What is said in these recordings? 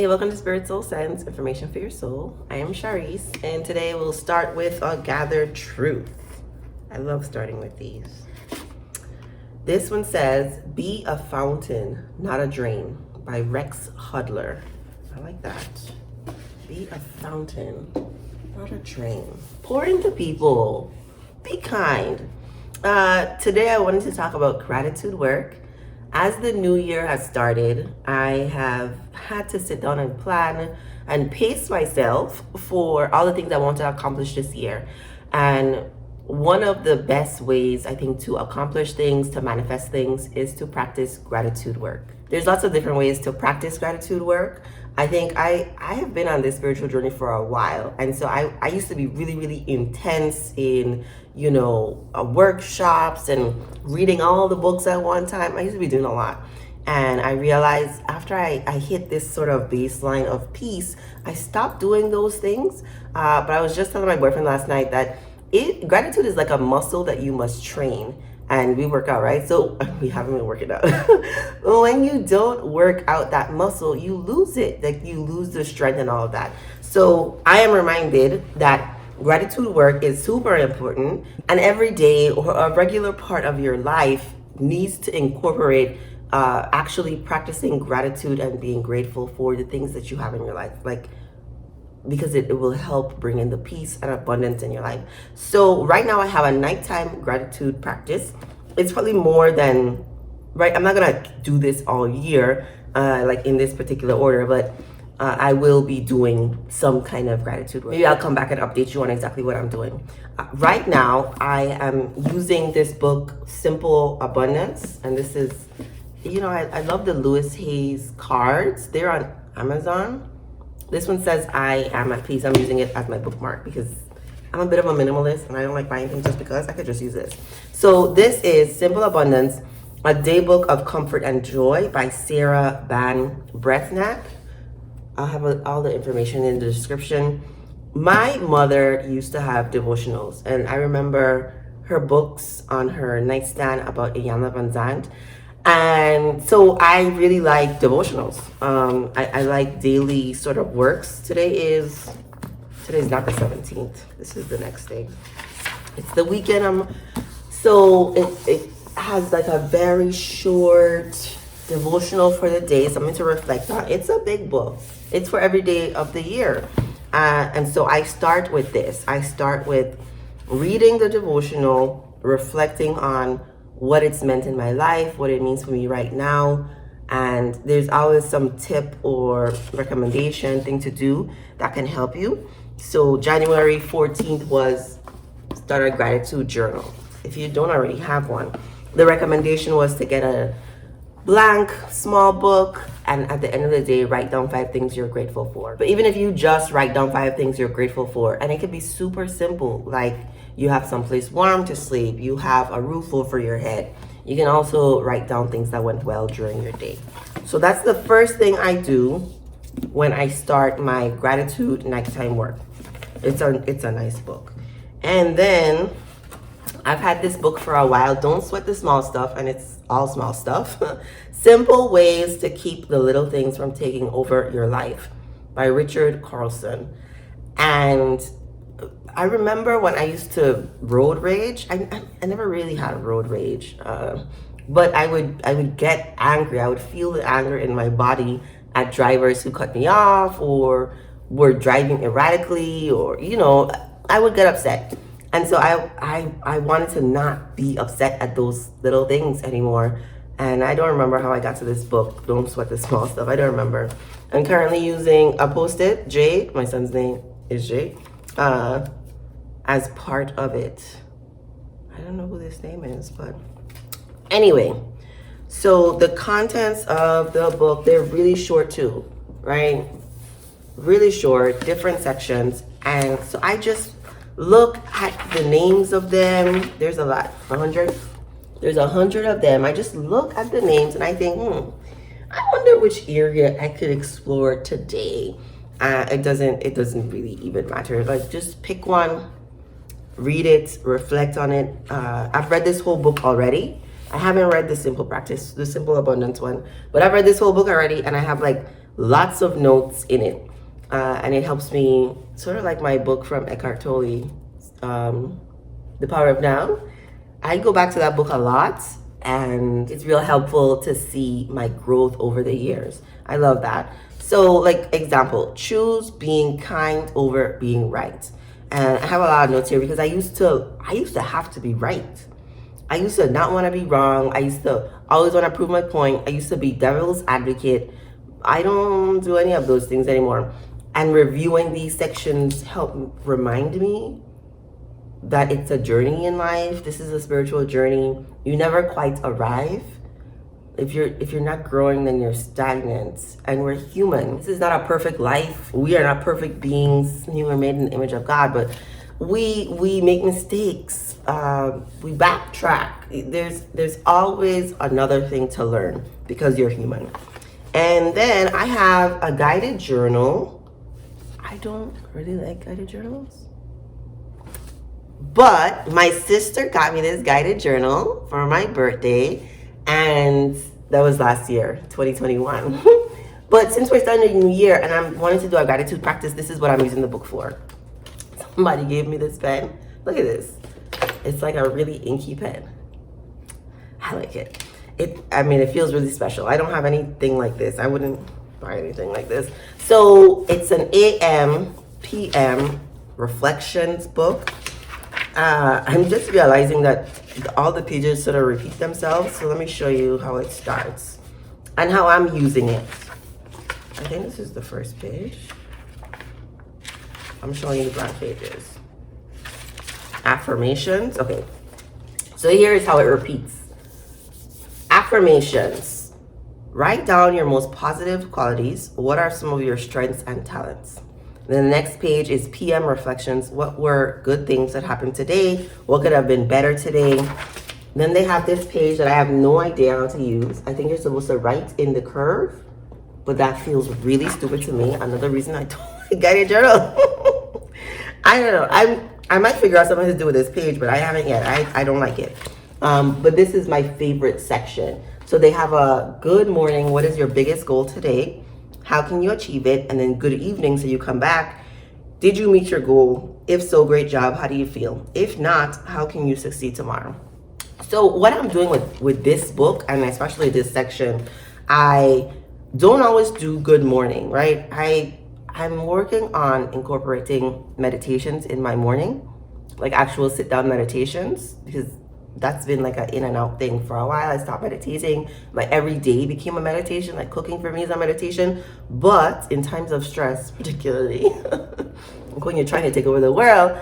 Hey, welcome to Spirit Soul Sense, information for your soul. I am Shareece, and today we'll start with a gathered truth. I love starting with these. This one says, "Be a fountain, not a drain," by Rex Hudler. I like that. Be a fountain, not a drain. Pour into people. Be kind. Today I wanted to talk about gratitude work. As the new year has started, I have had to sit down and plan and pace myself for all the things I want to accomplish this year. And one of the best ways, I think, to accomplish things, to manifest things, is to practice gratitude work. There's lots of different ways to practice gratitude work. I think I have been on this spiritual journey for a while. And so I used to be really, really intense in, workshops and reading all the books at one time. I used to be doing a lot. And I realized after I hit this sort of baseline of peace, I stopped doing those things. But I was just telling my boyfriend last night that gratitude is like a muscle that you must train. And we work out, right? So we haven't been working out. When you don't work out that muscle, you lose it. Like you lose the strength and all of that. So I am reminded that gratitude work is super important. And every day or a regular part of your life needs to incorporate actually practicing gratitude and being grateful for the things that you have in your life. Because it will help bring in the peace and abundance in your life. So right now I have a nighttime gratitude practice. It's probably more than, right? I'm not gonna do this all year, like in this particular order, but I will be doing some kind of gratitude work. Maybe I'll come back and update you on exactly what I'm doing. Right now, I am using this book, Simple Abundance. And this is, I love the Louis Hayes cards. They're on Amazon. This one says, "I am at peace." I'm using it as my bookmark because I'm a bit of a minimalist and I don't like buying things just because. I could just use this. So this is Simple Abundance, a Daybook of Comfort and Joy by Sarah Ban Breathnach. I'll have all the information in the description. My mother used to have devotionals, and I remember her books on her nightstand about Iyanla Van Zandt. And so I really like devotionals. I like daily sort of works. Today's not the 17th. This is the next day. It's the weekend. So it has like a very short devotional for the day, something to reflect on. It's a big book. It's for every day of the year. And so I start with this. I start with reading the devotional, reflecting on what it's meant in my life, what it means for me right now. And there's always some tip or recommendation thing to do that can help you. So January 14th was start a gratitude journal. If you don't already have one, the recommendation was to get a blank small book and at the end of the day write down 5 things you're grateful for. But even if you just write down 5 things you're grateful for, and it can be super simple, like you have someplace warm to sleep, you have a roof over your head. You can also write down things that went well during your day. So that's the first thing I do when I start my gratitude nighttime work. It's a nice book. And then I've had this book for a while, Don't Sweat the Small Stuff, and it's all small stuff. Simple Ways to Keep the Little Things from Taking Over Your Life by Richard Carlson. And I remember when I used to road rage. I never really had road rage, but I would get angry. I would feel the anger in my body at drivers who cut me off or were driving erratically, or I would get upset. And so I wanted to not be upset at those little things anymore. And I don't remember how I got to this book, Don't Sweat the Small Stuff. I don't remember. I'm currently using a Post-it, Jay. My son's name is Jay. As part of it. I don't know who this name is, but anyway. So the contents of the book, they're really short too, right? Really short, different sections. And so I just look at the names of them. There's a lot, 100. There's 100 of them. I just look at the names and I think, I wonder which area I could explore today. It doesn't really even matter. Like just pick one, read it, reflect on it. I've read this whole book already. I haven't read the Simple Abundance one, but I've read this whole book already, and I have like lots of notes in it. And it helps me, sort of like my book from Eckhart Tolle, The Power of Now. I go back to that book a lot, and it's real helpful to see my growth over the years. I love that. So, like, example, choose being kind over being right. And I have a lot of notes here because I used to have to be right. I used to not want to be wrong. I used to always want to prove my point. I used to be devil's advocate. I don't do any of those things anymore. And reviewing these sections help remind me that it's a journey in life. This is a spiritual journey. You never quite arrive. If you're not growing, then you're stagnant. And we're human. This is not a perfect life. We are not perfect beings. We were made in the image of God, but we make mistakes. We backtrack. There's always another thing to learn because you're human. And then I have a guided journal. I don't really like guided journals, but my sister got me this guided journal for my birthday, and that was last year, 2021. But since we're starting a new year and I'm wanting to do a gratitude practice, this is what I'm using the book for. Somebody gave me this pen. Look at this. It's like a really inky pen. I like it. It feels really special. I don't have anything like this. I wouldn't buy anything like this. So it's an AM, PM reflections book. I'm just realizing that all the pages sort of repeat themselves. So let me show you how it starts and how I'm using it. I think this is the first page. I'm showing you the blank pages. Affirmations. Okay. So here is how it repeats. Affirmations. Write down your most positive qualities. What are some of your strengths and talents? Then the next page is PM reflections. What were good things that happened today? What could have been better today? Then they have this page that I have no idea how to use. I think you're supposed to write in the curve, but that feels really stupid to me. Another reason I don't get a journal. I don't know. I might figure out something to do with this page, but I haven't yet. I don't like it. But this is my favorite section. So they have a good morning. What is your biggest goal today? How can you achieve it? And then good evening. So you come back. Did you meet your goal? If so, great job. How do you feel? If not, how can you succeed tomorrow? So what I'm doing with this book, and especially this section, I don't always do good morning, right? I'm working on incorporating meditations in my morning, like actual sit down meditations, because that's been like an in and out thing for a while. I stopped meditating. My every day became a meditation. Like cooking for me is a meditation. But in times of stress, particularly when you're trying to take over the world,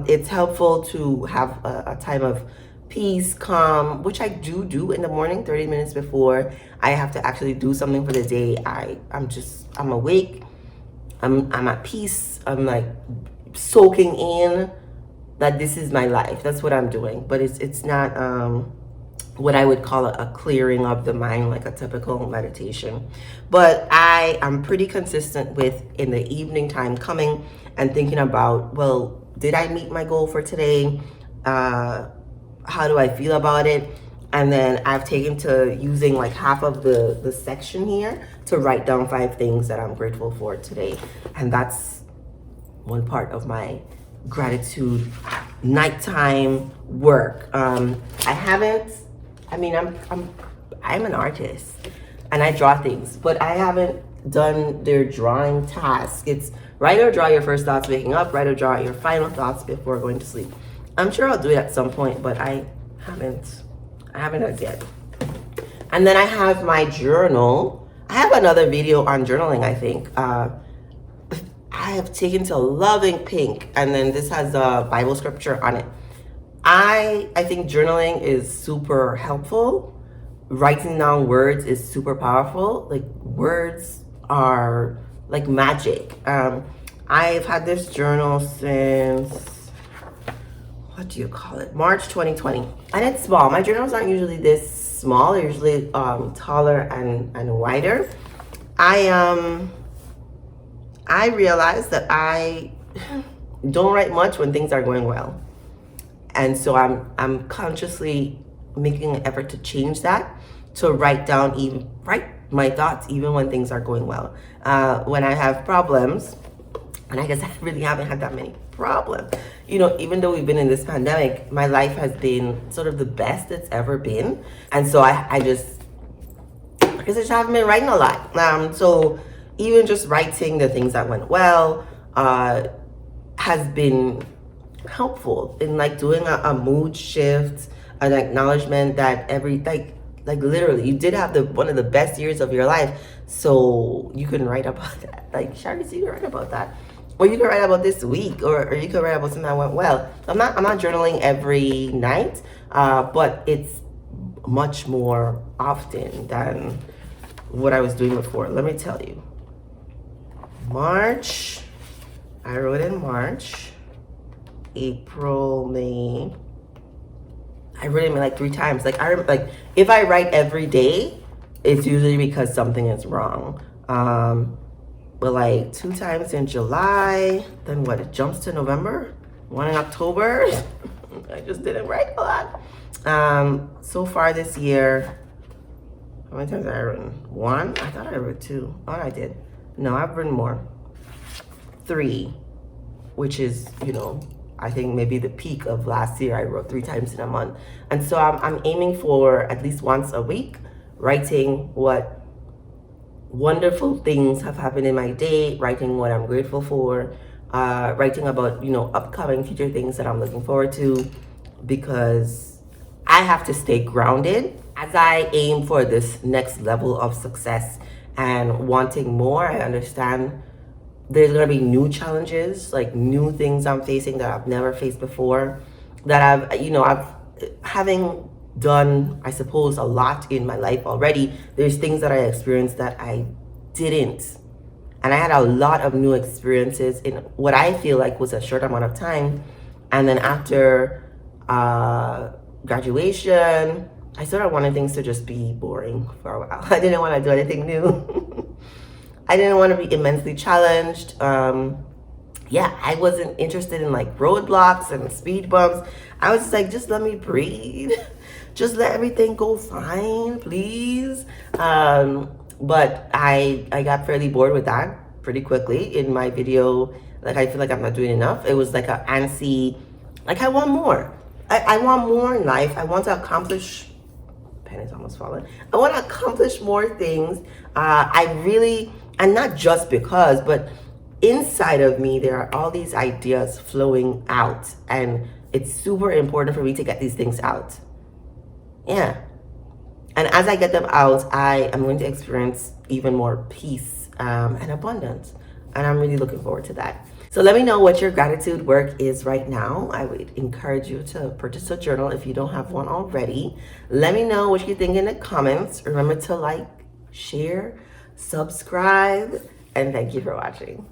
it's helpful to have a time of peace, calm, which I do in the morning, 30 minutes before I have to actually do something for the day. I'm awake. I'm at peace. I'm like soaking in that this is my life. That's what I'm doing. But it's not what I would call a clearing of the mind, like a typical meditation. But I am pretty consistent with in the evening time coming and thinking about, well, did I meet my goal for today? How do I feel about it? And then I've taken to using like half of the section here to write down 5 things that I'm grateful for today. And that's one part of my gratitude nighttime work. I'm an artist and I draw things, but I haven't done their drawing task. It's write or draw your first thoughts waking up, write or draw your final thoughts before going to sleep. I'm sure I'll do it at some point, but I haven't done it yet. And then I have my journal. I have another video on journaling, I think. I have taken to loving pink, and then this has a Bible scripture on it. I think journaling is super helpful. Writing down words is super powerful. Like words are like magic. I've had this journal since, what do you call it? March 2020. And it's small. My journals aren't usually this small. They're usually taller and wider. I realized that I don't write much when things are going well. And so I'm consciously making an effort to change that, to write my thoughts even when things are going well. When I have problems, and I guess I really haven't had that many problems. You know, even though we've been in this pandemic, my life has been sort of the best it's ever been. And so I guess I just haven't been writing a lot. So even just writing the things that went well has been helpful in like doing a mood shift, an acknowledgement that like literally you did have one of the best years of your life, so you can write about that. Like, Shareece, you can write about that, or you can write about this week, or you can write about something that went well. I'm not journaling every night, but it's much more often than what I was doing before. Let me tell you, March, I wrote in March, April, May. I wrote it like 3 times. Like, I remember, like, if I write every day, it's usually because something is wrong. But like 2 times in July, then what? It jumps to November, 1 in October. I just didn't write a lot. So far this year, how many times have I written? 1? I thought I wrote 2. Oh, I did. No, I've written more. 3, which is, you know, I think maybe the peak of last year. I wrote 3 times in a month. And so I'm aiming for at least once a week, writing what wonderful things have happened in my day, writing what I'm grateful for, writing about, you know, upcoming future things that I'm looking forward to, because I have to stay grounded as I aim for this next level of success and wanting more. I understand there's gonna be new challenges, like new things I'm facing that I've never faced before, that I've having done, I suppose, a lot in my life already. There's things that I experienced that I didn't. And I had a lot of new experiences in what I feel like was a short amount of time. And then after graduation, I sort of wanted things to just be boring for a while. I didn't want to do anything new. I didn't want to be immensely challenged. I wasn't interested in like roadblocks and speed bumps. I was just like, just let me breathe. Just let everything go fine, please. But I got fairly bored with that pretty quickly. In my video, like, I feel like I'm not doing enough. It was like a antsy, like, I want more. I want more in life. I want to accomplish, pen is almost falling. I want to accomplish more things. And not just because, but inside of me, there are all these ideas flowing out, and it's super important for me to get these things out. Yeah. And as I get them out, I am going to experience even more peace and abundance. And I'm really looking forward to that. So let me know what your gratitude work is right now. I would encourage you to purchase a journal if you don't have one already. Let me know what you think in the comments. Remember to like, share, subscribe, and thank you for watching.